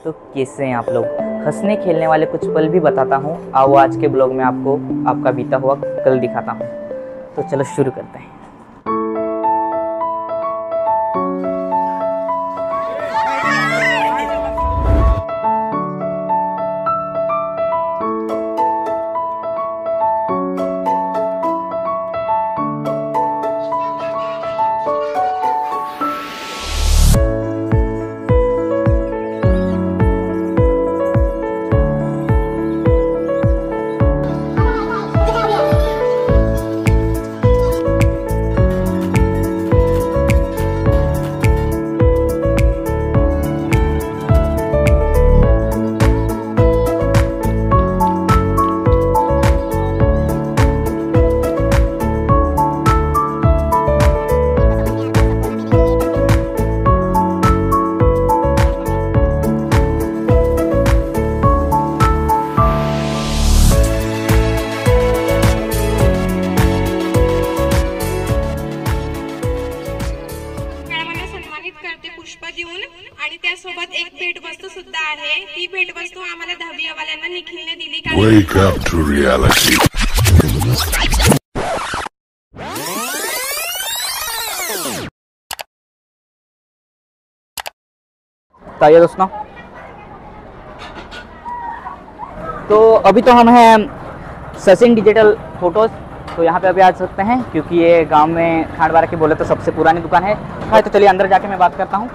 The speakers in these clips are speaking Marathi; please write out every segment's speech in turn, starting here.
तो कैसे हैं आप लोग। हंसने खेलने वाले कुछ पल भी बताता हूँ। आओ आज के ब्लॉग में आपको आपका बीता हुआ कल दिखाता हूँ। तो चलो शुरू करते हैं। पुष्प देऊन आणि त्यासोबत एक भेटवस्तू सुद्धा आहे। ही भेटवस्तू आम्हाला 10वी वाल्यांना निखिलने दिली। Wake up to reality. तो आइए दोस्तों, तो अभी तो हम हैं सचिन डिजिटल फोटोज। तो यहाँ पे अभी आ सकते हैं क्योंकि ये गांव में खांडवारा की बोले तो सबसे पुरानी दुकान है। तो चलिए अंदर जाके मैं बात करता हूँ।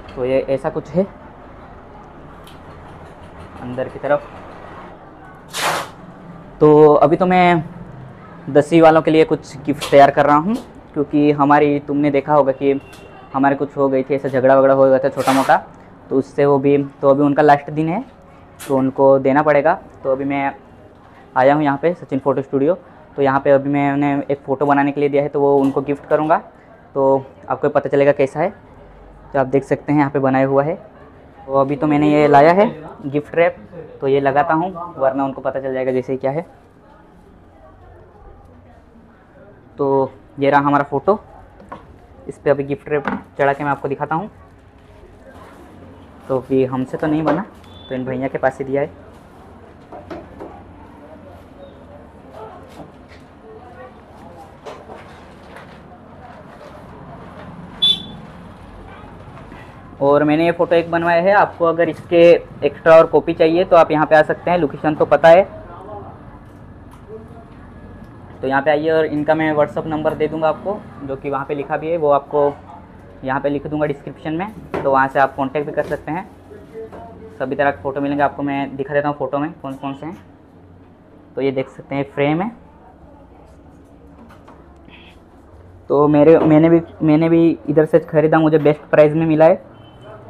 तो ये ऐसा कुछ है अंदर की तरफ। तो अभी तो मैं 10वीं वालों के लिए कुछ गिफ्ट तैयार कर रहा हूँ, क्योंकि हमारी तुमने देखा होगा कि हमारे कुछ हो गई थी, ऐसा झगड़ा वगड़ा हो गया था छोटा मोटा, तो उससे वो भी, तो अभी उनका लास्ट दिन है तो उनको देना पड़ेगा। तो अभी मैं आया हूँ यहाँ पे सचिन फ़ोटो स्टूडियो। तो यहाँ पे अभी मैंने एक फ़ोटो बनाने के लिए दिया है, तो वो उनको गिफ्ट करूँगा। तो आपको पता चलेगा कैसा है। तो आप देख सकते हैं यहाँ पे बनाया हुआ है। तो अभी तो मैंने ये लाया है गिफ्ट रैप, तो ये लगाता हूँ, वरना उनको पता चल जाएगा जैसे क्या है। तो ये रहा हमारा फ़ोटो। इस पर अभी गिफ्ट रैप चढ़ा के मैं आपको दिखाता हूँ। तो अभी हमसे तो नहीं बना, तो इन भैया के पास ही दिया है। और मैंने ये फ़ोटो एक बनवाया है। आपको अगर इसके एक्स्ट्रा और कॉपी चाहिए तो आप यहाँ पे आ सकते हैं। लोकेशन तो पता है, तो यहाँ पे आइए। और इनका मैं व्हाट्सअप नंबर दे दूँगा आपको, जो कि वहाँ पे लिखा भी है, वो आपको यहाँ पे लिख दूँगा डिस्क्रिप्शन में। तो वहाँ से आप कांटेक्ट भी कर सकते हैं। सभी तरह के फ़ोटो मिलेंगे आपको। मैं दिखा देता हूँ फ़ोटो में कौन कौन से हैं। तो ये देख सकते हैं फ्रेम है। तो मैंने भी इधर से ख़रीदा, मुझे बेस्ट प्राइस में मिला है।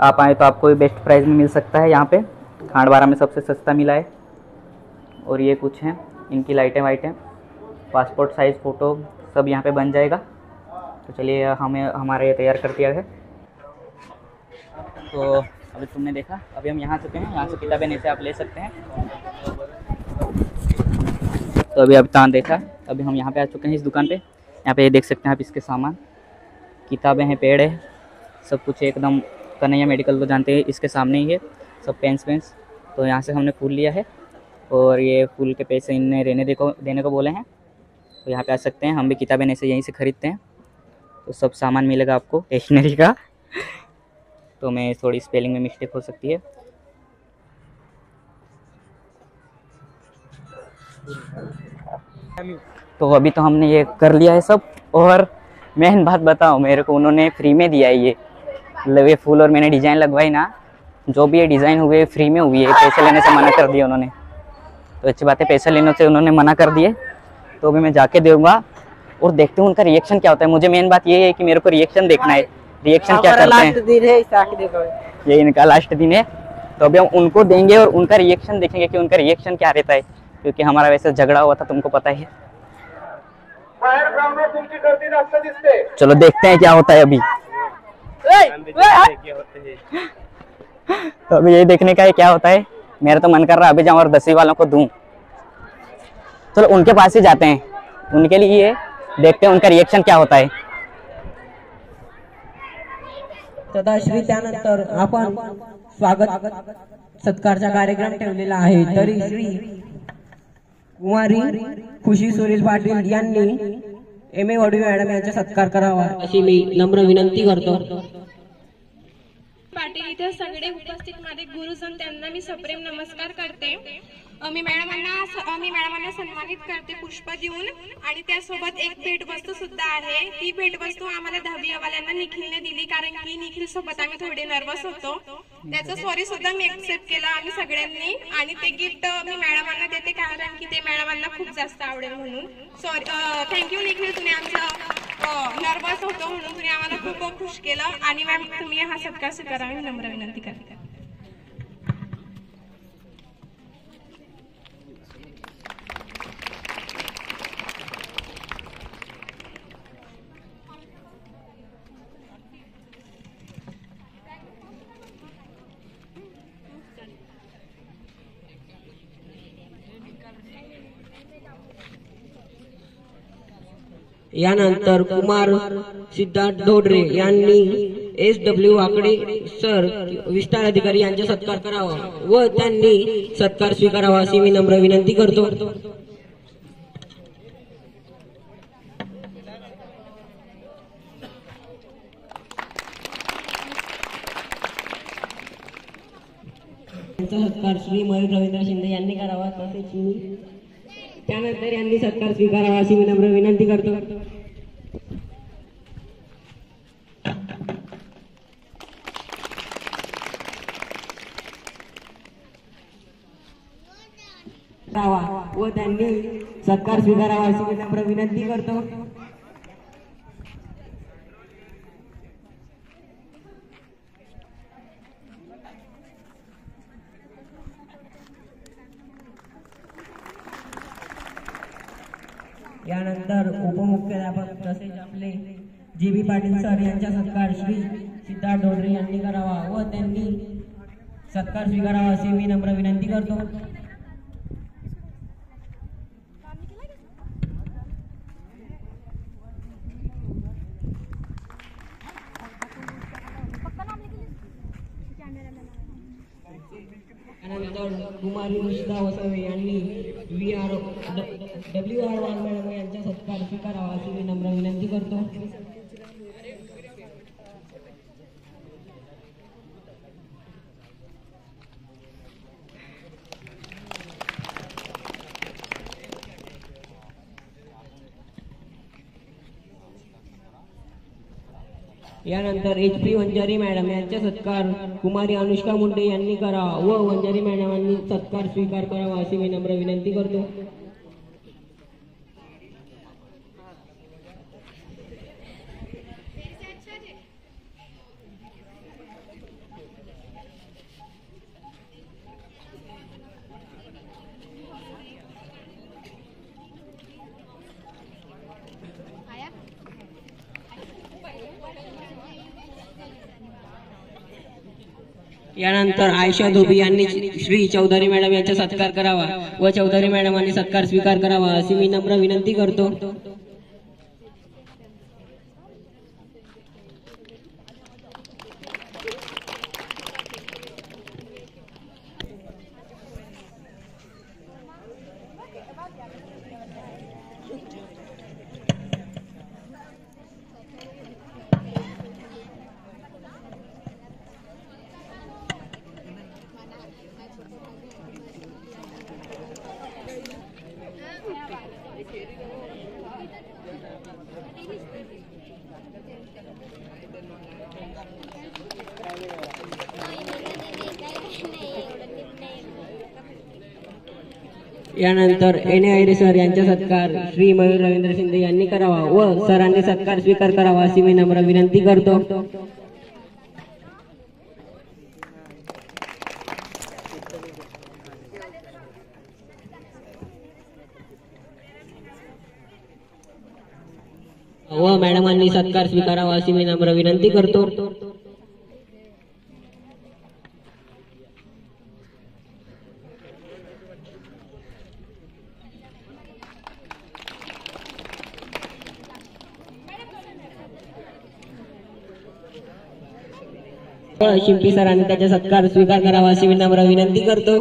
आप आए तो आपको भी बेस्ट प्राइस में मिल सकता है। यहाँ पे खांडवारा में सबसे सस्ता मिला है। और ये कुछ हैं इनकी लाइटें वाइटें, पासपोर्ट साइज़ फ़ोटो सब यहाँ पे बन जाएगा। तो चलिए हमारा ये तैयार कर दिया है। तो अभी तुमने देखा, अभी हम यहाँ चुके हैं। यहाँ से किताबें नीचे आप ले सकते हैं। तो अभी तान देखा, अभी हम यहाँ पे आ चुके हैं इस दुकान पे। यहाँ पे ये देख सकते हैं आप, इसके सामान, किताबें हैं, पेड़ है, सब कुछ एकदम। कन्हैया मेडिकल तो जानते हैं, इसके सामने ही है सब पेंस। तो यहाँ से हमने फूल लिया है, और ये फूल के पैसे इनने देने को बोले हैं। तो यहाँ पे आ सकते हैं। हम भी किताबें ऐसे यहीं से ख़रीदते हैं। तो सब सामान मिलेगा आपको स्टेशनरी का। तो मैं थोड़ी स्पेलिंग में मिस्टेक हो सकती है। तो अभी तो हमने ये कर लिया है सब। और मैं बात बताऊँ, मेरे को उन्होंने फ्री में दिया है ये फूल। और मैंने डिज़ाइन लगवाई ना, जो भी ये डिज़ाइन हुए फ्री में हुई है। पैसे लेने से मना कर दिया उन्होंने। तो अच्छी बात है, पैसे लेने से उन्होंने मना कर दिए। तो अभी मैं जाके दूँगा और देखते हैं उनका रिएक्शन क्या होता है। मुझे मेन बात ये है कि मेरे को रिएक्शन देखना है, रिएक्शन क्या करते हैं। ये इनका लास्ट दिन है, तो अभी हम उनको देंगे और उनका रिएक्शन देखेंगे कि उनका रिएक्शन क्या रहता है। क्योंकि हमारा वैसे झगड़ा हुआ था, तुमको पता ही है। चलो देखते हैं क्या होता है अभी। तो अभी यही देखने का है क्या होता है। मेरा तो मन कर रहा है अभी जाऊँ और 10वीं वालों को दूं। चलो उनके पास ही जाते हैं, उनके लिए देखते हैं उनका रिएक्शन क्या होता है। सदाश्री त्यानंतर आपण स्वागत सत्कारचा कार्यक्रम ठेवलेला आहे। तरी श्री कुमारी खुशी सुनील पाटील यांनी एम ए वडवी मॅडम यांचा सत्कार करावा अशी मी नम्र विनंती करतो। पाटील इथे सगळे उपस्थित माझे गुरुजन त्यांना मी सप्रेम नमस्कार करते। मी मॅडमांना सन्मानित करते पुष्प देऊन आणि त्यासोबत एक भेटवस्तू सुद्धा आहे। ती भेटवस्तू आम्हाला 10वी वाल्यांना निखिलने दिली, कारण की निखिल सोबत आम्ही थोडे नर्वस होतो। त्याचं सॉरी सुद्धा मी एक्सेप्ट केलं आम्ही सगळ्यांनी, आणि ते गिफ्ट मी मॅडमांना देते कारण की ते मॅडमांना खूप जास्त आवडेल म्हणून। सॉरी, थँक्यू निखिल, तुम्ही आमचं नर्वस होतो म्हणून तुम्ही आम्हाला खूप खुश केलं। आणि मॅम तुम्ही हा सत्कार स्वीकारावी नम्र विनंती करते। यानंतर कुमार सिद्धार्थ ढोडरे यांनी SW आकडे सर विस्तार अधिकारी यांचा सत्कार करावा व त्यांनी सत्कार स्वीकारावा अशी मी नम्र विनंती करतो। सत्कार श्री मयूर रवींद्र शिंदे यांनी करावा, तसेच मी त्यानंतर यांनी सत्कार स्वीकारावा अशी मी नम्र विनंती करतो। व त्यांनी सत्कार स्वीकारावा अशी मी नम्र विनंती करतो। यानंतर उपमुख्याध्यापक तसेच आपले JB पाटील सर यांचा सत्कार श्री सिद्धार्थ ढोडरे यांनी करावा व त्यांनी सत्कार स्वीकारावा अशी मी नम्र विनंती करतो। यानंतर कुमारी निशिता वसावे यांनी WR1 मॅडम यांचा सत्कार स्वीकारावा अशी मी नम्र विनंती करतो। यानंतर HP वंजारी मॅडम यांचा सत्कार कुमारी अनुष्का मुंडे यांनी करावा व वंजारी मॅडमांनी सत्कार स्वीकार करावा अशी मी नम्र विनंती करतो। यानंतर आयशा धोबी यांनी श्री चौधरी मॅडम यांचा सत्कार करावा व चौधरी मॅडमांनी सत्कार स्वीकार करावा अशी मी नम्र विनंती करतो। यानंतर NAID सर यांचा सत्कार श्री मयूर रवींद्र शिंदे यांनी करावा व सरांनी सत्कार स्वीकार करावा अशी मी नम्र विनंती करतो। व मॅडमांनी सत्कार स्वीकारावा अशी मी नम्र विनंती करतो। शिंपी सरांनी त्याचा सत्कार स्वीकार करावा अशी विनम्र विनंती करतो.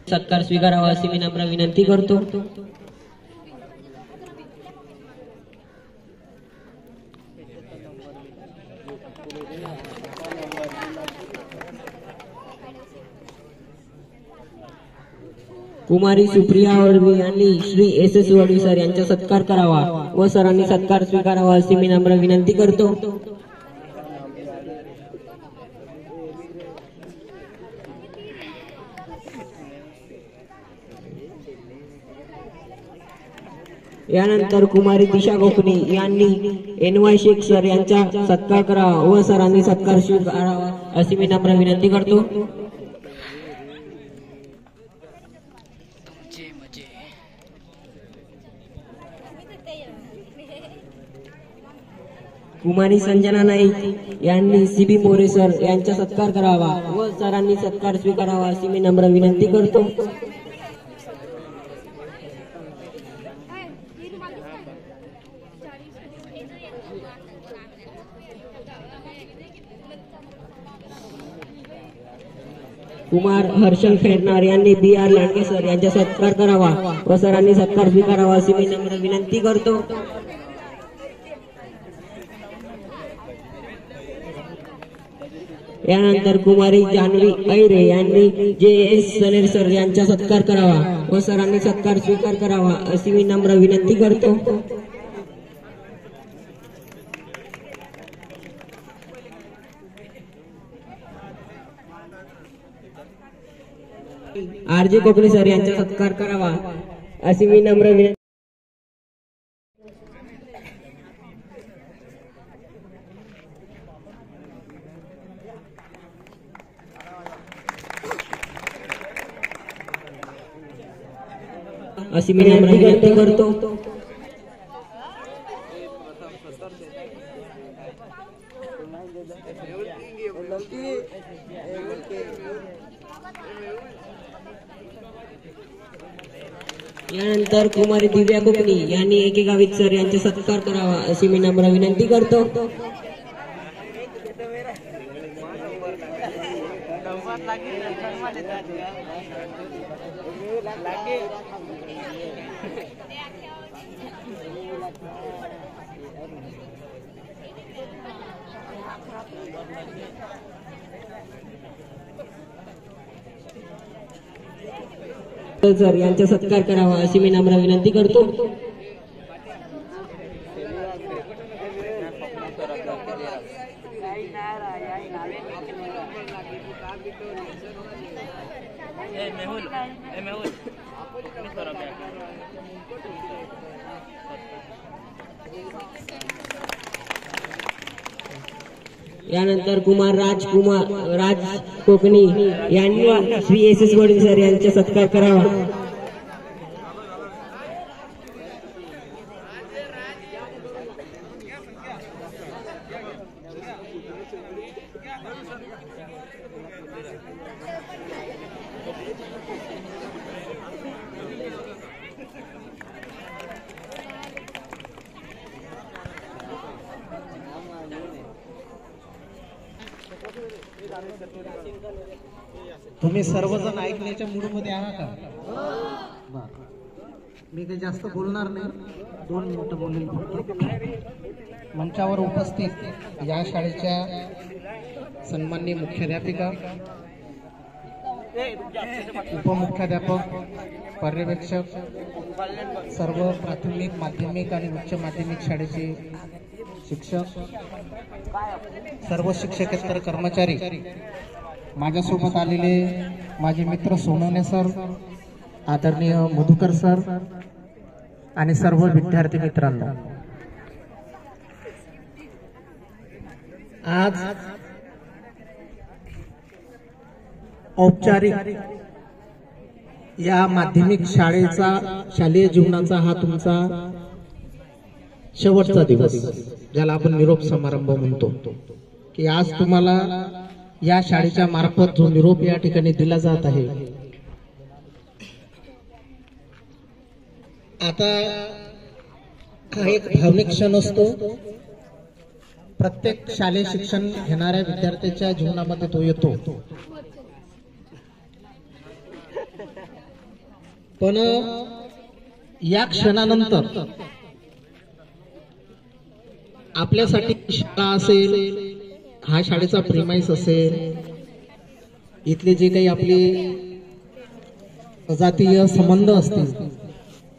सत्कार स्वीकारावा अशी विनम्र विनंती करतो. कुमारी सुप्रिया वडवी यांनी श्री SS वडवी सर यांचा सत्कार करावा व सरांनी सत्कार स्वीकारावा अशी विनम्र विनंती करतो. यानंतर कुमारी दिशा कोकणी यांनी NY शेख सर यांचा सत्कार करावा व सरांनी सत्कार स्वीकारावा अशी विनम्र विनंती करतो. कुमारी संजना नाईक यांनी CB मोरे सर यांचा सत्कार करावा व सरांनी सत्कार स्वीकारावा अशी विनम्र विनंती करतो. कुमार हर्षल खेडणार यांनी BR लांडगे सर यांचा सत्कार करावा व सरांनी सत्कार स्वीकारावा अशी विनम्र विनंती करतो. यानंतर कुमारी जान्हवी ऐरे यांनी JS सनेर सर यांचा सत्कार करावा व सरांनी सत्कार स्वीकार करावा अशी विनम्र विनंती करतो. RJ कोकणी सर यांचा सत्कार करावा अशी विनम्र विनंती. अशी विनंती करतो. यानंतर कुमारी दिव्या कोकणी यांनी एके गावित सर यांचा सत्कार करावा अशी विनम्र विनंती करतो. सर यांचा सत्कार करावा अशी विनम्र विनंती करतो. यानंतर राज कोकणी यांनी श्री SS वडवी सर यांचा सत्कार करावा. तुम्ही सर्वजण ऐकण्याच्या मूडमध्ये आहात का? बरं, मी काही जास्त बोलणार नाही, 2 मिनिटं बोलेल फक्त. मंचावर उपस्थित या शाळेच्या सन्माननीय मुख्याध्यापिका, उपमुख्याध्यापक, पर्यवेक्षक, सर्व प्राथमिक, माध्यमिक आणि उच्च माध्यमिक शाळेचे शिक्षक, सर्व शिक्षकेतर कर्मचारी, माझ्यासोबत आलेले माझे मित्र सोनवणे सर, आदरणीय मधुकर सर आणि सर्व विद्यार्थी मित्रांनो, आज औपचारिक या माध्यमिक शाळेचा शालेय जीवनाचा हा तुमचा शेवटचा दिवस, ज्याला आपण निरोप समारंभ म्हणतो, की आज तुम्हाला या शाळेच्या मार्फत जो निरोप या ठिकाणी दिला जात आहे, आता हा एक भावनिक क्षण असतो. प्रत्येक शालेय शिक्षण घेणाऱ्या विद्यार्थ्याच्या जीवनामध्ये तो येतो. पण या क्षणानंतर आपल्यासाठी शाळा असेल, हा शाळेचा प्रेमाइस असेल, इथले जे काही आपले जातीय संबंध असतील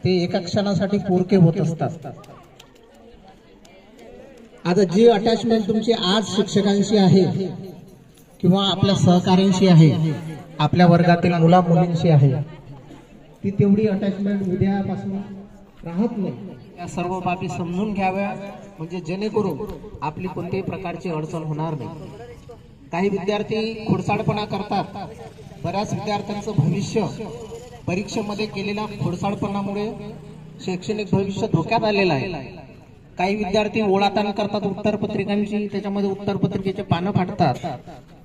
ते एका क्षणासाठी पोरके होत असतात. आता जी अटॅचमेंट तुमची आज शिक्षकांशी आहे किंवा आपल्या सहकार्यांशी आहे, आपल्या वर्गातील मुला मुलींशी आहे, ती तेवढी अटॅचमेंट उद्यापासून राहत नाही. या सर्व बाबी समजून घ्याव्या, म्हणजे जेणेकरून आपली कोणत्याही प्रकारची अडचण होणार नाही. काही विद्यार्थी खोडसाळपणा करतात. बऱ्याच विद्यार्थ्यांचं भविष्य परीक्षेमध्ये केलेल्या खोडसाळपणामुळे शैक्षणिक भविष्य धोक्यात आलेलं आहे. काही विद्यार्थी ओळाताण करतात उत्तरपत्रिकांची, त्याच्यामध्ये उत्तरपत्रिकेचे पानं फाटतात,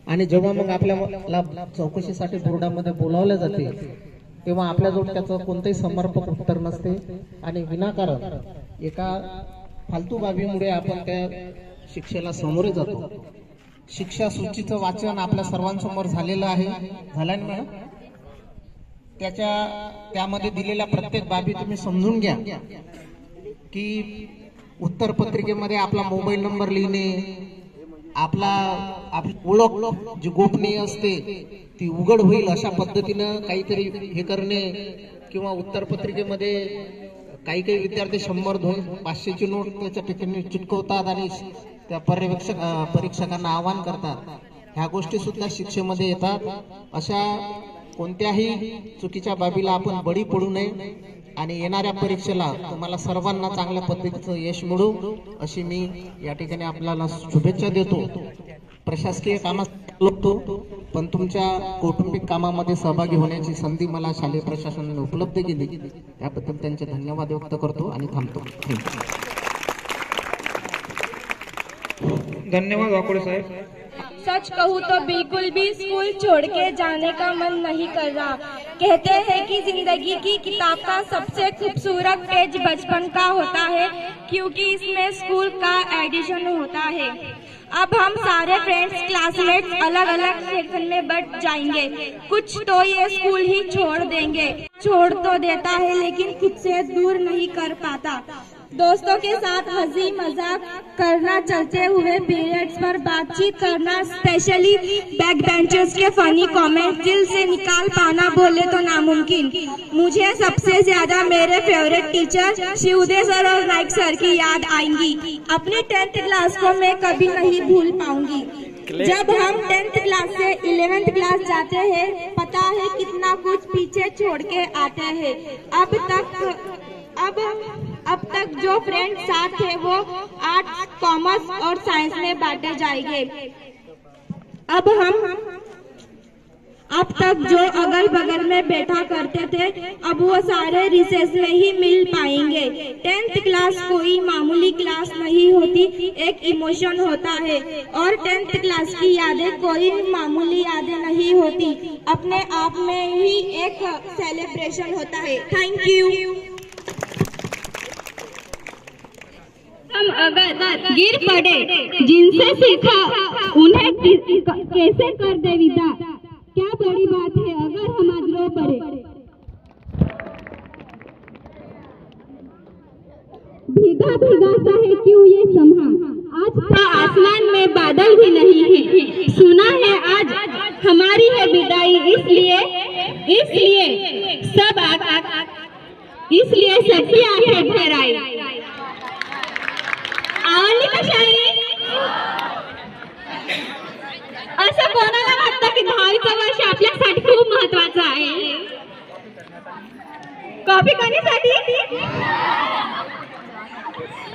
आणि जेव्हा मग आपल्याला चौकशीसाठी बोर्डामध्ये बोलावले जाते तेव्हा आपल्याजवळ त्याचं कोणतंही समर्पक उत्तर नसते, आणि विनाकारण एका फालतू बाबीमुळे आपण त्या शिक्षेला सामोरे जातो. शिक्षा सूचीचं वाचन आपल्या सर्वांसमोर झालेलं आहे, झालं ना? त्यामध्ये दिलेल्या प्रत्येक बाबी तुम्ही समजून घ्या, की उत्तरपत्रिकेमध्ये आपला मोबाईल नंबर लिहिणे, आपली ओळख जी गोपनीय असते ती उघड होईल अशा पद्धतीनं काहीतरी हे करणे, किंवा उत्तरपत्रिकेमध्ये काही विद्यार्थी 100, 200, 500ची नोट त्याच्या ठिकाणी चिटकवतात आणि त्या परीक्षकांना आवाहन करतात. ह्या गोष्टी सुद्धा शिक्षेमध्ये येतात. अशा कोणत्याही चुकीच्या बाबीला आपण बळी पडू नये, आणि येणाऱ्या परीक्षेला तुम्हाला सर्वांना चांगल्या पद्धतीचं यश मिळू अशी मी या ठिकाणी आपल्याला शुभेच्छा देतो. प्रशासकीय कामात लागतो, पण तुमच्या कौटुंबिक कामामध्ये सहभागी होण्याची संधी मला शालेय प्रशासनाने उपलब्ध केली, याबद्दल त्यांचे धन्यवाद व्यक्त करतो आणि थांबतो. धन्यवाद वाकोडे साहेब. सच कहूँ तो बिल्कुल भी स्कूल छोड़ के जाने का मन नहीं कर रहा. कहते हैं कि जिंदगी की किताब का सबसे खूबसूरत पेज बचपन का होता है, क्योंकि इसमें स्कूल का एडिशन होता है. अब हम सारे फ्रेंड्स क्लासमेट्स अलग अलग सेक्शन में बट जाएंगे. कुछ तो ये स्कूल ही छोड़ देंगे. छोड़ तो देता है लेकिन खुद से दूर नहीं कर पाता. दोस्तों के साथ हंसी मजाक करना, चलते हुए पीरियड्स पर बातचीत करना, स्पेशली बैक बेंचर्स के फनी कमेंट्स दिल से निकाल पाना बोले तो नामुमकिन. मुझे सबसे ज्यादा मेरे फेवरेट टीचर शिवदे सर और नाइक सर की याद आएंगी. अपनी 10th क्लास को मैं कभी नहीं भूल पाऊंगी. जब हम 10th क्लास से 11th क्लास जाते हैं, पता है कितना कुछ पीछे छोड़ के आते हैं. अब तक जो फ्रेंड साथ थे वो आर्ट्स, कॉमर्स और साइंस में बांटे जाएंगे. अब तक जो अगल बगल में बैठा करते थे, अब वो सारे रिसेस में ही मिल पाएंगे. 10th क्लास कोई मामूली क्लास नहीं होती, एक इमोशन होता है. और 10th क्लास की यादें कोई मामूली यादें नहीं होती, अपने आप में ही एक सेलिब्रेशन होता है. Thank you. हम अगर गिर पड़े, जिनसे सीखा उन्हें कैसे कर दे विदा. क्या बड़ी बात है अगर हम आज रो पड़े. भीगा भीगा सा है क्यों ये समा, आज तो आसमान में बादल भी नहीं है. सुना है आज हमारी है विदाई, इसलिए सबकी आंखें भर आई. आवडली का शायरी? असं कोणाला वाटतं की 10वीचं वर्ष आपल्यासाठी खूप महत्वाचं आहे? कॉपी कोणीसाठी?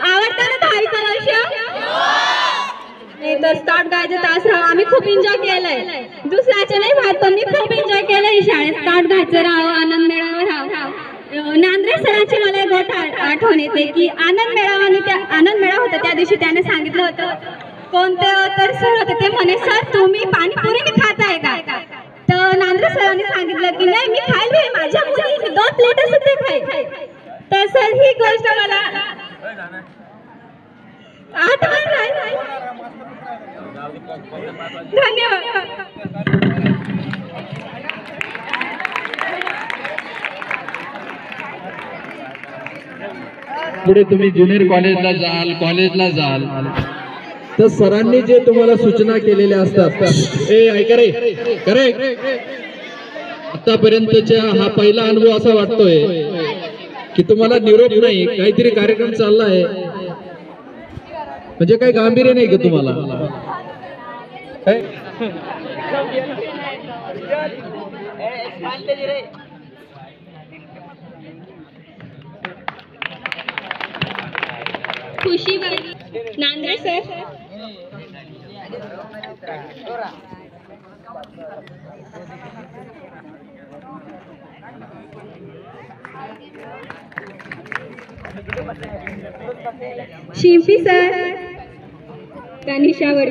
आवडतं ना 10वीचं वर्ष? तर स्टार्ट गायचे तास आम्ही खूप एन्जॉय केलंय. दुसऱ्याचे नाही भात, पण मी खूप एन्जॉय केलंय शाळेत. स्टार्ट गायचं राव, आनंद नांद्रे सरांची मला एक गोष्ट आठवण येते की आनंद मेळावा होता त्या दिवशी त्याने सांगितलं होतं कोणतं तर सर होते ते म्हणे सर तुम्ही पाणीपुरी खाताय का तर नांद्रे सरांनी सांगितलं की नाही मी खाईल माझ्या मुली 2 प्लेट सुद्धा खाईल तर सर ही गोष्ट मला आठवण राहील. धन्यवाद. पुढे तुम्ही ज्युनियर कॉलेजला जाल तर सरांनी जे तुम्हाला सूचना केलेल्या असतात ऐका रे करेक्ट. आतापर्यंतच्या हा पहिला अनुभव असा वाटतोय की तुम्हाला निरोप नाही काहीतरी कार्यक्रम चाललाय म्हणजे काही गांभीर्य नाही का तुम्हाला. खुशी नांद्रे सर शिंपी सर तनिषावर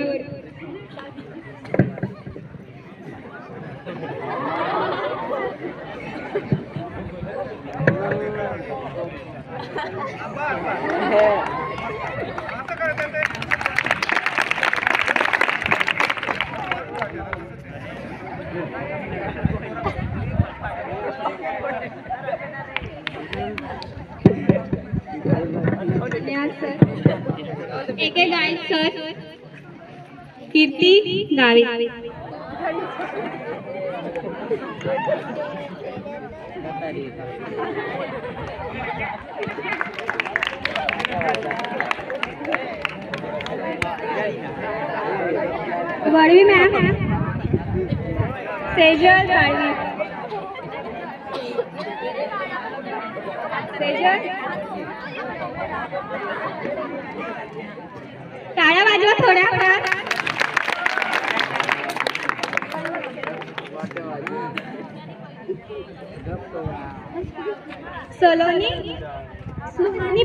एक गायक सर कीर्ती गावी वडवी मॅम सेजल गावी सेजल टाळ्या वाजवा थोड्या. सोलोनी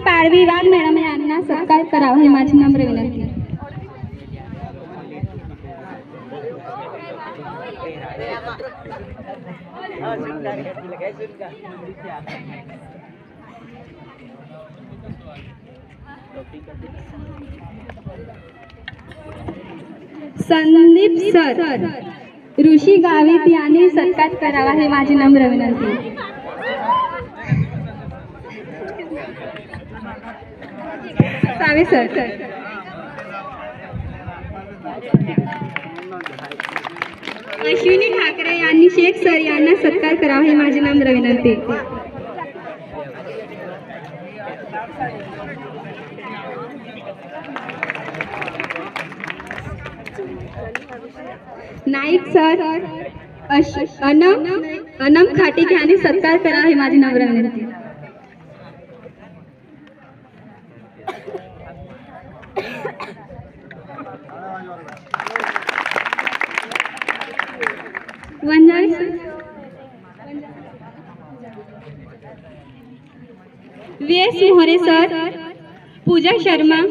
पाडवी वाघ मॅडम यांना सत्कार करावा ही माझी नम्र विनंती. संदीप सर ऋषी गावित यांनी सत्कार करावा हे माझी नम्र विनंती. सावे सर अश्विनी ठाकरे यांनी शेख सर यांना सत्कार करावा ही माझी नम्र विनंती. नाईक सर अनम खाटिक यांनी सत्कार करावा ही माझी नम्र विनंती. Wanjari sir VS Mohare sir Pooja Sharma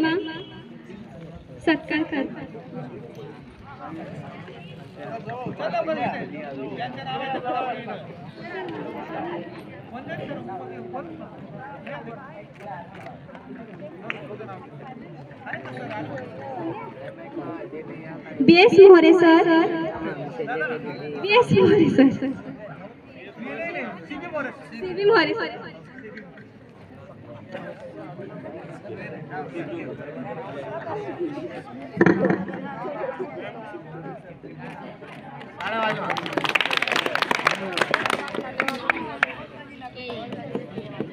सत्कार करतात. BS Mohare sir BS Mohare sir CB Mohare sir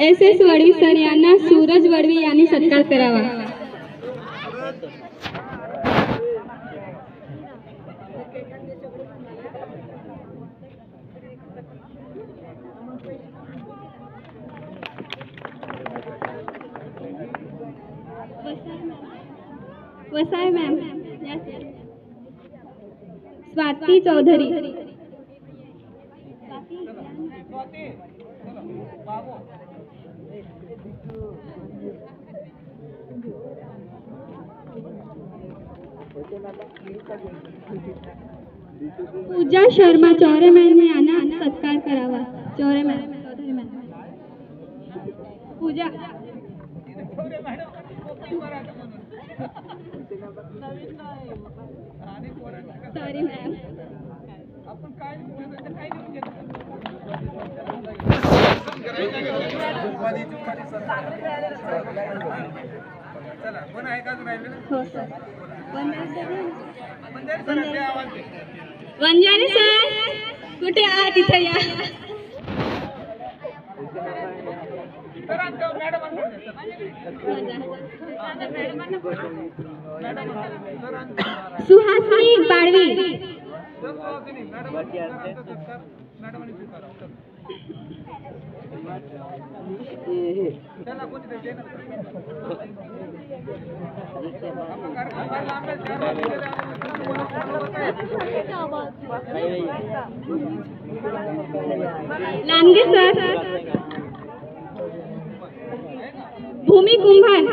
SS Wadvi sir यांना सूरज वडवी यांनी सत्कार करावा. वसाय मॅम स्वाती चौधरी पूजा शर्मा चौरे मॅम यांना सत्कार करावा. Chaure ma'am, Chaudhari ma'am. Pooja sorry ma'am. हो सर. वंजारी सर कुठे आहात? इथे या. Suhasini Balvi. Landge sir. Bhumi Kumbhar.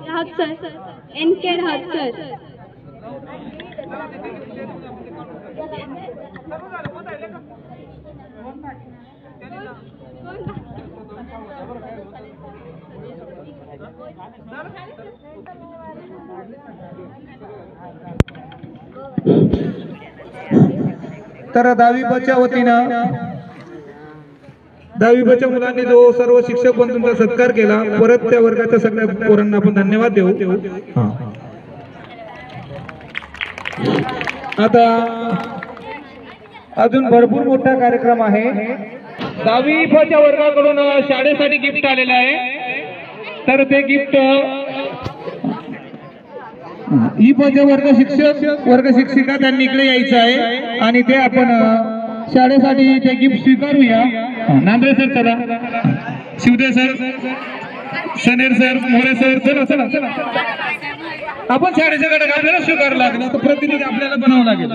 Rahat sir. N के राहत सर. तर 10वी बच्या वतीनं 10वी बच्या मुलांनी जो सर्व शिक्षक बंधूंचा सत्कार केला, परत त्या वर्गाच्या सगळ्या पोरांना आपण धन्यवाद देऊ. आता अजून भरपूर मोठा कार्यक्रम आहे. 10वी बच्या वर्गाकडून शाळेसाठी गिफ्ट आलेलं आहे. तर ते गिफ्ट ई पचे वर्ग शिक्षक वर्ग शिक्षिका त्यांनी इकडे यायचं आहे आणि ते आपण शाळेसाठी ते गिफ्ट स्वीकारूया. नांद्रे सर चला, Shivde sir, snare sir, More sir, चला चला चला. आपण शाळेच्या घटक आपल्याला स्वीकारावं लागलं तर प्रतिनिधी आपल्याला बनावं लागेल.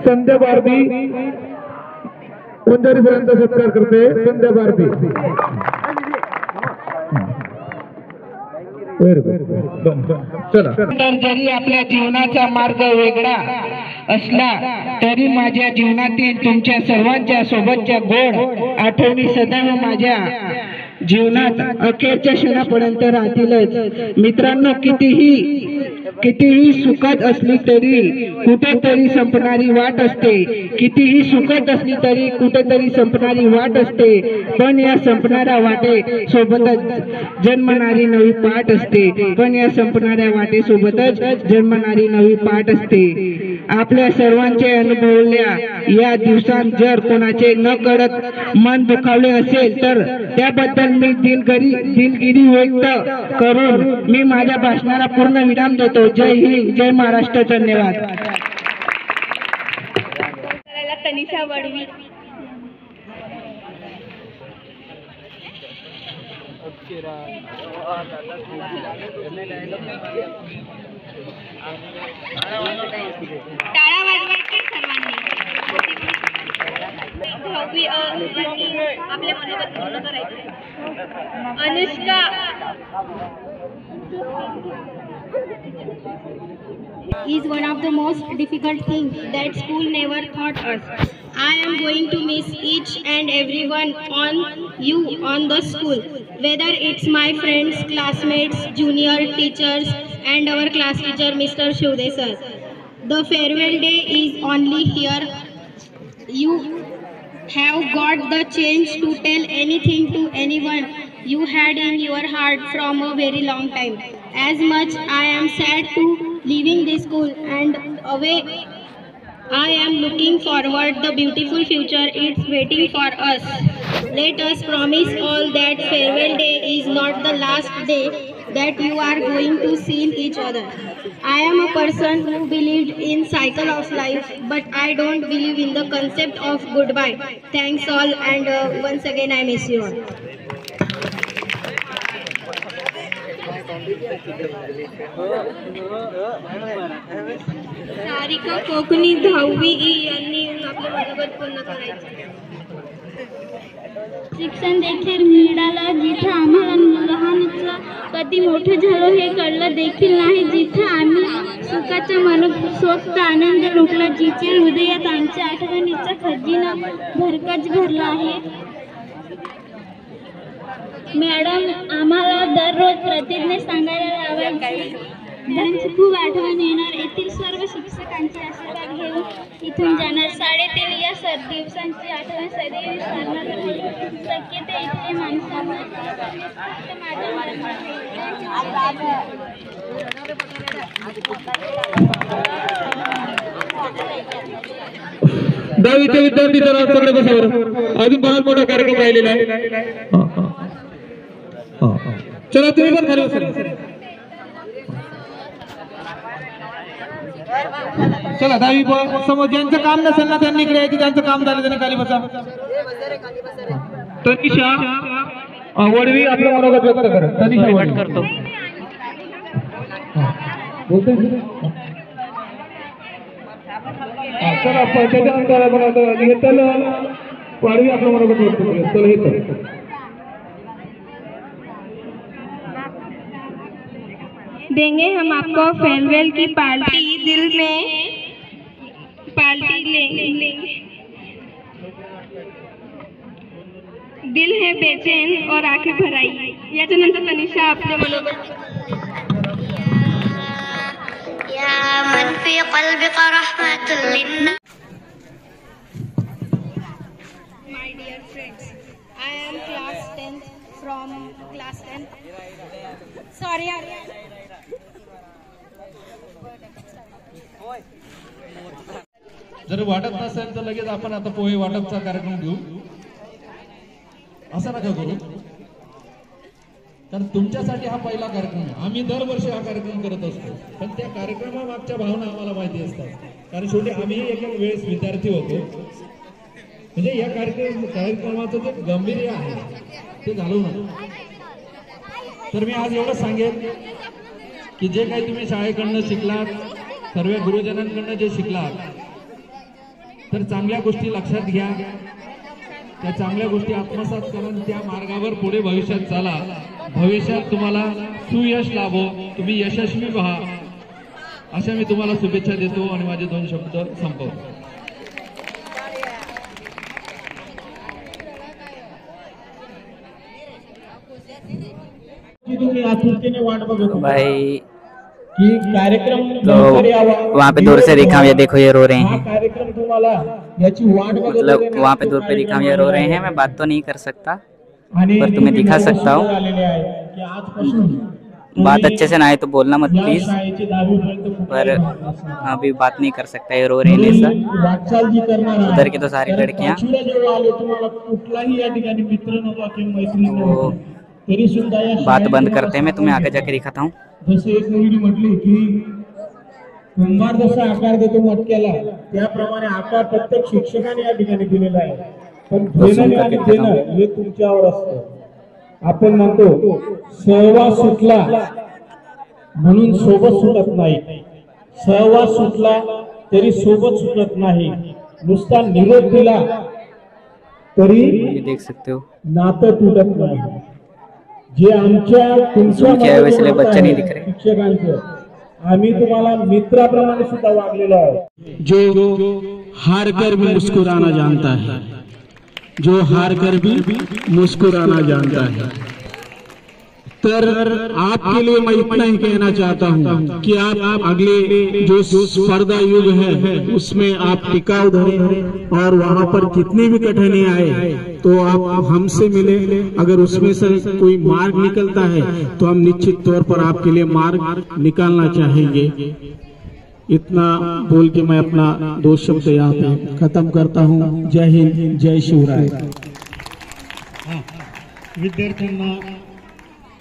संध्या भारती वंजारी सरांचा सत्कार करते. संध्या भारती. चला. तर जरी आपल्या जीवनाचा मार्ग वेगळा असला तरी माझ्या जीवनातील तुमच्या सर्वांच्या सोबतच्या गोड आठवणी सदैव माझ्या जीवनात अखेरच्या क्षणापर्यंत राहतीलच. मित्रांनो, कितीही सुखद असली तरी कुठेतरी संपणारी वाट असते. कितीही सुखद असली तरी कुठेतरी संपणारी वाट असते. पण या संपणाऱ्या वाटे सोबतच जन्मणारी नवी पाठ असते. पण या संपणाऱ्या वाटे सोबतच जन्मणारी नवी पाठ असते. आपल्या सर्वांचे अनुभवल्या या दिवसांत जर कोणाचे न कळत मन दुखावले असेल तर त्याबद्दल मी दिलगिरी व्यक्त करून मी माझ्या भाषणाला पूर्ण विराम देतो. जय हिंद, जय महाराष्ट्र. धन्यवाद. तनिषा वडवी. टाळा वाजवायचे सर्वांनी. आपल्या मनोगत पूर्ण करायचे. Anushka. is one of the most difficult things that school never taught us. I am going to miss each and everyone on the school, whether it's my friends, classmates, junior teachers and our class teacher Mr. Shivde sir. The farewell day is only here. have got the chance to tell anything to anyone you had in your heart from a very long time. As much I am sad to leaving this school and away, I am looking forward the beautiful future it's waiting for us. Let us promise all that farewell day is not the last day that you are going to see each other. I am a person who believed in cycle of life, but I don't believe in the concept of goodbye. Thanks all, and once again I miss you all. Sarika Konkani 10वी ई यांनी आपलं मनोगत पूर्ण करायचं. शिक्षण देखील मिळालं जिथं आम्हाला लहानचं कधी मोठं झालो हे कळलं देखील नाही. जिथं आम्ही सुखाचा मनसोक्त आनंद लुटला, जिच्या हृदयात आमच्या आठवणीचा खजिना भरकच भरला आहे. मॅडम आम्हाला दररोज प्रतिज्ञा सांगायला लावायची, त्यांची खूप आठवण येणार. येथील सर्व शिक्षकांचे आशीर्वाद घेऊन इथून जाणार. शाळेतील या दिवसांची आठवण सदैव विसरणार नाही. शक्यते इथले माणसांना दहावीचे विद्यार्थी जरा सगळे बसावर. अजून फार मोठा कार्यक्रम राहिलेला आहे. चला तुम्ही पण खाली बसा. चला दहावी समोर ज्यांचं काम नसेल ना त्यांनी इकडे यायचं, ज्यांचं काम झालं त्यांनी खाली बसा. तनिषा वडवी आपलं मनोगत व्यक्त करा. तनिषा वडवी करतो. चला त्याच्यानंतर आपण आता येताना वाढवी आपलं मनोगत व्यक्त करूया. चला येतं देंगे हम आपको फेयरवेल की पार्टी, दिल में पार्टी लेंगे. दिल है बेचैन और आंखें भर आई. याच्यानंतर तनिषा आपले मनोगत. या मन fee क़ल्बिका रहमतुल लिन्नास. My dear friends, I am class 10th from class 10. Sorry. जर वाटत नसेल तर लगेच आपण आता पोहे वाटपचा कार्यक्रम घेऊ. असं नका करू, कारण तुमच्यासाठी हा पहिला कार्यक्रम आहे. आम्ही दरवर्षी हा कार्यक्रम करत असतो, पण त्या कार्यक्रमामागच्या भावना आम्हाला माहिती असतात. कारण शेवटी आम्ही एका वेळेस विद्यार्थी होतो. म्हणजे या कार्यक्रमाचं जे गांभीर्य आहे ते घालवू नका. तर मी आज एवढंच सांगेन की जे काही तुम्ही शाळेकडनं शिकलात, सर्व गुरुजनांकडनं जे शिकलात, तर चांगल्या गोष्टी लक्षात घ्या, त्या चांगल्या गोष्टी आत्मसात करून त्या मार्गावर पुढे भविष्यात चाला. भविष्यात तुम्हाला सुयश लाभो, तुम्ही यशस्वी व्हा, अशा मी तुम्हाला शुभेच्छा देतो आणि माझे 2 शब्द संपवतो. भाई कि कार्यक्रम तो वहाँ पे दूर से दिखा, ये देखो ये रो रहे हैं. कार्यक्रम तुम्हाला याची वाट बघत मतलब वहाँ पे दूर पे दिखा ये रो रहे हैं. मैं बात तो नहीं कर सकता, पर तुम्हें दिखा सकता हूँ. बात अच्छे से ना आए तो बोलना मत प्लीज, पर अभी बात नहीं कर सकता. ये रो रहे हैं सर. उधर की तो सारी लड़कियाँ. बात बंद करते हैं, मैं तुम्हें आगे जाके दिखाता हूँ. जसे एक मुलगी म्हटली की कुंभार जसा आकार देतो मटक्याला, त्याप्रमाणे आकार प्रत्येक शिक्षकाने या ठिकाणी दिलेला आहे. पण घेणं आणि देणं हे तुमच्यावर असतं. आपण म्हणतो सहवास सुटला म्हणून सोबत सुटत नाही, सहवास सुटला तरी सोबत सुटत नाही. नुसता निरोप दिला तरी देख सकते हो नातं तुटत नाही. जे आमच्या तुमच्या बच्चे नहीं दिख रहे शिक्षकांचं, आम्ही तुम्हाला मित्राप्रमाणे सुद्धा वागलेलो आहोत. जो हार कर भी मुस्कुराना जानता है, जो हार कर भी मुस्कुराना जानता है. तर आपके लिए मैं इतना ही कहना चाहता हूँ कि आप अगले जो स्पर्धा युग है उसमें आप टिकाऊ धरें और वहाँ पर कितनी भी कठिनाई आए तो आप हमसे मिले। अगर उसमें से कोई मार्ग निकलता है तो हम निश्चित तौर पर आपके लिए मार्ग निकालना चाहेंगे। इतना बोल के मैं अपना 2 शब्द यहाँ पे खत्म करता हूँ। जय हिंद, जय शिवराय। विद्यार्थ्यांना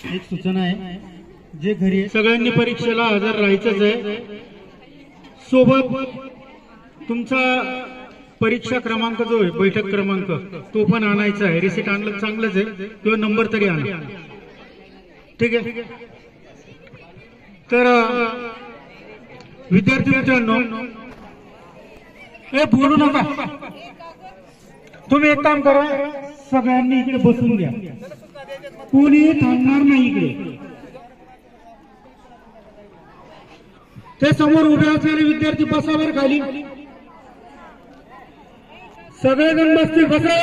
एक सूचना आहे, जे घरी सगळ्यांनी परीक्षेला हजर राहायचंच आहे। सोबत तुमचा परीक्षा क्रमांक जो आहे, बैठक क्रमांक, तो पण आणायचा आहे। रिसिट आणलं चांगलंच आहे, किंवा नंबर तरी आणा, ठीक आहे। तर विद्यार्थी मित्रांनो, हे बोलू नका, तुम्ही एक काम करा, सगळ्यांनी इकडे बसून घ्या, कोणी थांबणार नाही इकडे। ते समोर उभे असलेले विद्यार्थी बसावर खाली, सगळेजण बसतील, बसा।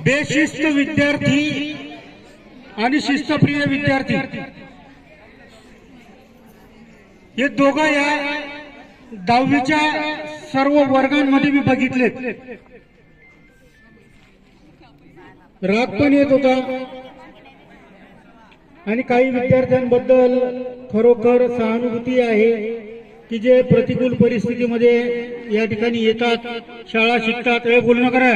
बेशिस्त विद्यार्थी आणि शिस्तप्रिय विद्यार्थी हे दोघं या 10वीच्या सर्व वर्गांमध्ये मी बघितले। राग पण येत होता आणि काही विद्यार्थ्यांबद्दल खरोखर सहानुभूती आहे की जे प्रतिकूल परिस्थितीमध्ये या ठिकाणी येतात, शाळा शिकतात। हे बोलणं करा,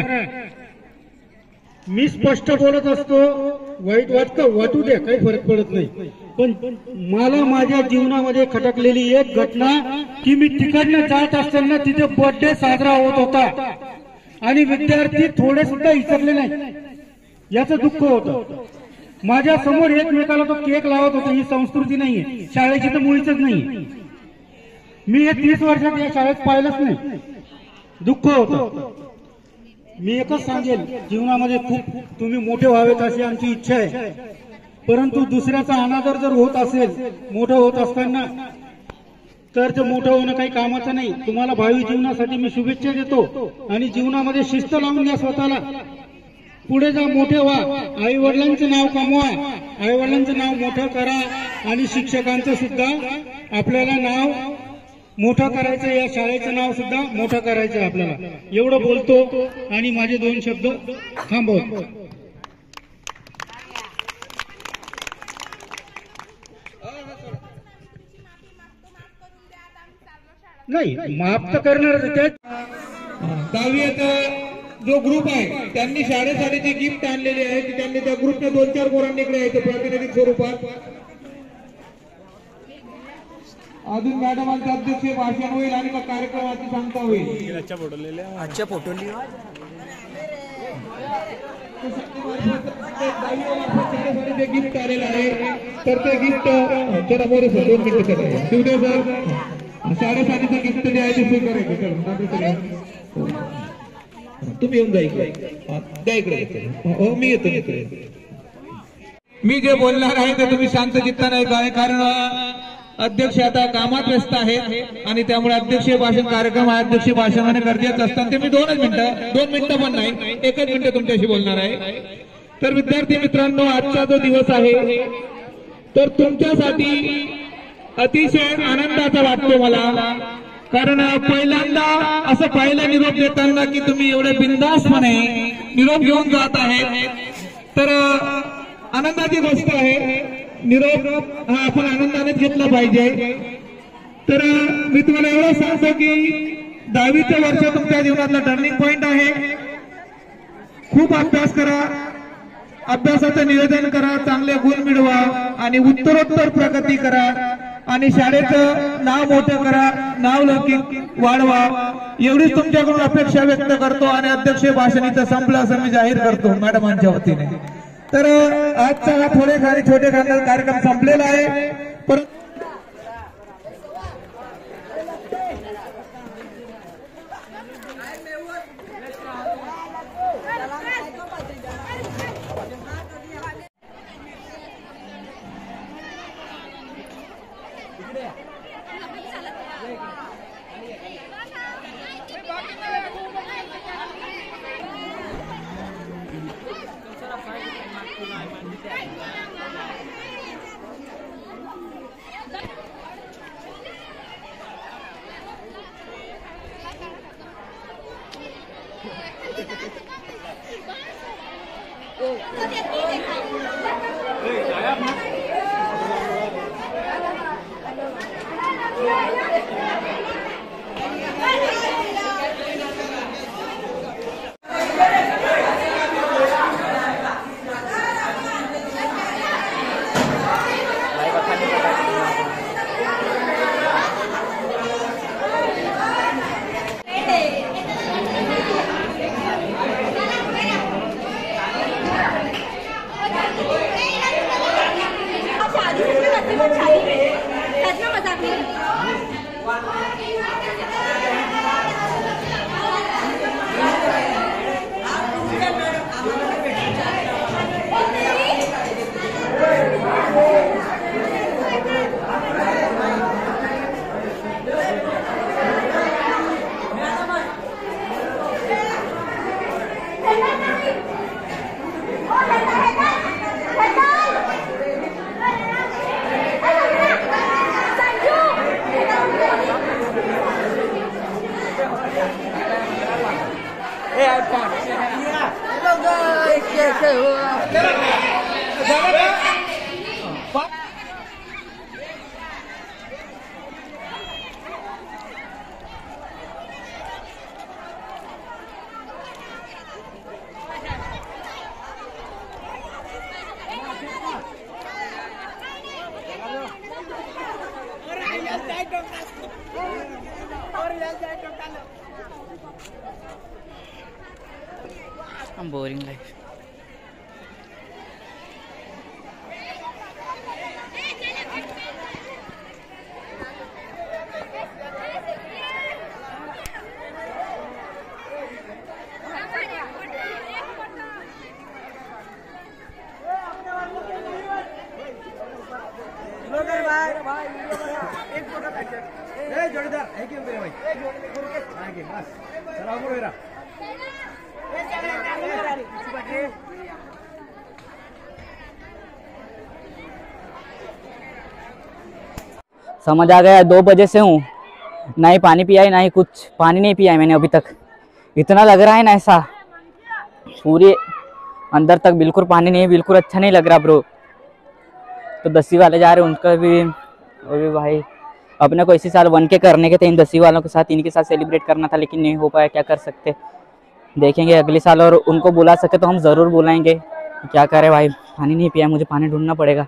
मी स्पष्ट बोलत असतो, वाईट वाटू द्या, काही फरक पडत नाही, पण मला माझ्या जीवनामध्ये खटकलेली एक घटना की मी तिकडनं जात असताना तिथे बर्थडे साजरा होत होता आणि विद्यार्थी थोडे सुद्धा विसरले नाही, याचं दुःख होतं। माझ्या समोर एकमेकाला तो केक लावत होता। ही संस्कृती नाहीये, शाळेची तर मुळीच नाही। मी हे 30 वर्षात या शाळेत पाहिलंच नाही, दुःख होतं। मी एकच सांगेल, जीवनामध्ये खूप तुम्ही मोठे व्हावेत अशी आमची इच्छा आहे, परंतु दुसऱ्याचा अनादर जर होत असेल मोठं होत असताना, तर ते मोठं होणं काही कामाचं नाही। तुम्हाला भावी जीवनासाठी मी शुभेच्छा देतो आणि जीवनामध्ये शिस्त लावून घ्या स्वतःला, पुढे जा, मोठे व्हा, आई वडिलांचं नाव कमवा, आई वडिलांचं नाव मोठं करा आणि शिक्षकांचं सुद्धा आपल्याला नाव मोठं करायचं, या शाळेचं नाव सुद्धा मोठं करायचं आपल्याला। एवढं बोलतो आणि माझे 2 शब्द थांबवतो। नाही, माफ तर करणार। 10वीत जो ग्रुप आहे त्यांनी शाळेसाठी जे गिफ्ट आणलेले आहे ते त्यांनी त्या ग्रुपने 2-4 पोरांनी इकडे यायचं प्रातिनिधिक स्वरूपात। अजून मॅडमांचं अध्यक्षीय भाषण होईल आणि कार्यक्रमाची सांगता होईल। अच्छा फोटो जे गिफ्ट आलेलं आहे तर ते गिफ्ट जरा मोरे सर 2 मिनिटं करा। शिवदेव सर, 7:30चं गिफ्ट जे आहे ते स्वीकारायचं, तुम्ही येऊन द्या इकडे। हो, मी येतो इकडे। मी जे बोलणार आहे ते तुम्ही शांत चित्ताने ऐका, कारण अध्यक्ष आता कामात व्यस्त आहेत आणि त्यामुळे अध्यक्षीय भाषण कार्यक्रम आहे, अध्यक्षीय भाषण होणे गरजेचं असतं। ते मी 2 मिनिटं पण नाही, 1 मिनिट तुमच्याशी बोलणार आहे। तर विद्यार्थी मित्रांनो, आजचा जो दिवस आहे तर तुमच्यासाठी अतिशय आनंदाचा वाटतो मला, कारण पहिल्यांदा असं पाहिलं निरोप देताना की तुम्ही एवढे बिनधास्तपणे निरोप घेऊन जात आहे, तर आनंदाची गोष्ट आहे। निरोप हा आपण आनंदाने घेतला पाहिजे। तर मी तुम्हाला एवढं सांगतो की 10वीचं वर्ष तुमच्या जीवनातला टर्निंग पॉइंट आहे। खूप अभ्यास करा, अभ्यासाचं नियोजन करा, चांगले गुण मिळवा आणि उत्तरोत्तर प्रगती करा आणि शाळेचं नाव मोठं करा, नाव लौकिक वाढवा, एवढीच तुमच्याकडून अपेक्षा व्यक्त करतो आणि अध्यक्षीय भाषण इथं संपलं असं मी जाहीर करतो मॅडमांच्या वतीने। तर आजचा हा थोडे खाली छोटे खाली कार्यक्रम संपलेला आहे, परंतु I'm boring life. समझ आ गया, 2 बजे से हूँ, ना ही पानी पिया है ना ही कुछ, पानी नहीं पिया है मैंने अभी तक। इतना लग रहा है ना ऐसा पूरे अंदर तक बिल्कुल पानी नहीं है, बिल्कुल अच्छा नहीं लग रहा ब्रो। तो 10वीं वाले जा रहे हैं, उनका भी अभी भाई अपने को इसी साल 1K करने के थे इन 10वीं वालों के साथ, इनके साथ सेलिब्रेट करना था, लेकिन नहीं हो पाया, क्या कर सकते। देखेंगे अगले साल, और उनको बुला सके तो हम ज़रूर बुलाएंगे। क्या करें भाई, पानी नहीं पिया, मुझे पानी ढूंढना पड़ेगा।